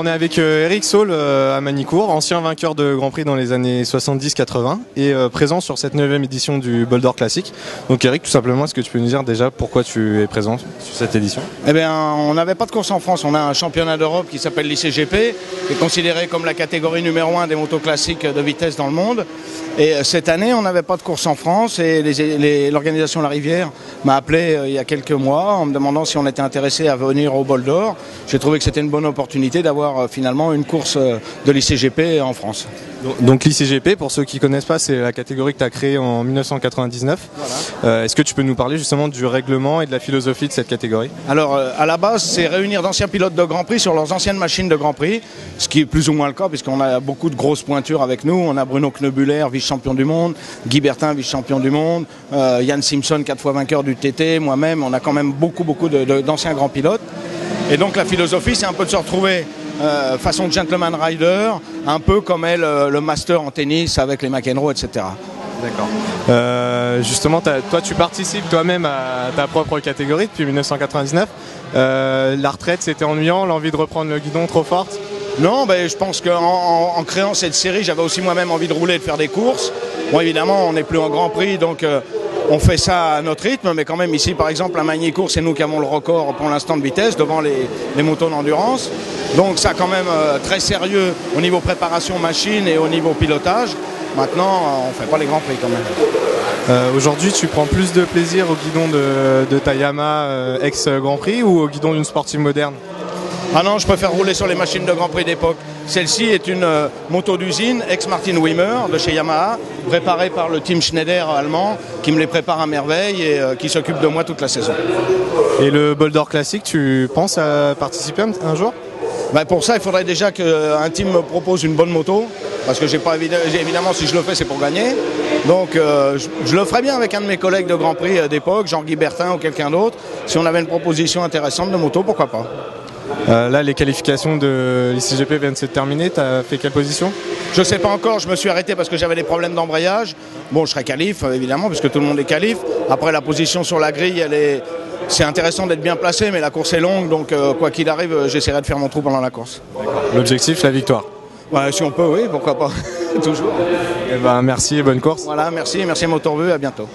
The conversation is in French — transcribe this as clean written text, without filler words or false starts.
on est avec Eric Saul à Magny-Cours, ancien vainqueur de Grand Prix dans les années 70-80 et présent sur cette 9e édition du Bol d'Or Classique. Donc Eric, tout simplement, est-ce que tu peux nous dire déjà pourquoi tu es présent sur cette édition? Eh bien, on n'avait pas de course en France. On a un championnat d'Europe qui s'appelle l'ICGP, qui est considéré comme la catégorie numéro 1 des motos classiques de vitesse dans le monde. Et cette année, on n'avait pas de course en France et l'organisation La Rivière m'a appelé il y a quelques mois en me demandant si on était intéressé à venir au Bol d'Or. J'ai trouvé que c'était une bonne opportunité d'avoir finalement une course de l'ICGP en France. Donc l'ICGP, pour ceux qui ne connaissent pas, c'est la catégorie que tu as créée en 1999. Voilà. Est-ce que tu peux nous parler justement du règlement et de la philosophie de cette catégorie? Alors à la base, c'est réunir d'anciens pilotes de Grand Prix sur leurs anciennes machines de Grand Prix, ce qui est plus ou moins le cas puisqu'on a beaucoup de grosses pointures avec nous. On a Bruno Knebuller, vice-champion du monde, Guy Bertin, vice-champion du monde, Yann Simpson, 4 fois vainqueur du TT, moi-même. On a quand même beaucoup d'anciens grands pilotes. Et donc la philosophie, c'est un peu de se retrouver façon gentleman rider, un peu comme est le master en tennis avec les McEnroe, etc. D'accord. Justement, toi tu participes toi-même à ta propre catégorie depuis 1999. La retraite, c'était ennuyant, l'envie de reprendre le guidon trop forte? Non, je pense qu'en créant cette série, j'avais aussi moi-même envie de rouler et de faire des courses. Bon, évidemment, on n'est plus en Grand Prix, donc on fait ça à notre rythme, mais quand même ici, par exemple, à Magny-Cours, c'est nous qui avons le record pour l'instant de vitesse devant les motos d'endurance. Donc ça, quand même, très sérieux au niveau préparation machine et au niveau pilotage. Maintenant, on ne fait pas les Grands Prix quand même. Aujourd'hui, tu prends plus de plaisir au guidon de ta Yamaha ex-Grand Prix ou au guidon d'une sportive moderne? Ah non, je préfère rouler sur les machines de Grand Prix d'époque. Celle-ci est une moto d'usine, ex-Martin Wimmer, de chez Yamaha, préparée par le team Schneider allemand, qui me les prépare à merveille et qui s'occupe de moi toute la saison. Et le Bol d'Or Classique, tu penses à participer un jour? Pour ça, il faudrait déjà qu'un team me propose une bonne moto, parce que évidemment, si je le fais, c'est pour gagner. Donc, je le ferais bien avec un de mes collègues de Grand Prix d'époque, Jean-Guy Bertin ou quelqu'un d'autre. Si on avait une proposition intéressante de moto, pourquoi pas. Là, les qualifications de l'ICGP viennent de se terminer. Tu as fait quelle position? Je ne sais pas encore. Je me suis arrêté parce que j'avais des problèmes d'embrayage. Bon, je serai qualif, évidemment, puisque tout le monde est qualif. Après, la position sur la grille, c'est intéressant d'être bien placé, mais la course est longue. Donc, quoi qu'il arrive, j'essaierai de faire mon trou pendant la course. L'objectif, la victoire? Ouais, si on peut, oui, pourquoi pas. Toujours. Merci et bonne course. Voilà, merci Motorvue, à bientôt.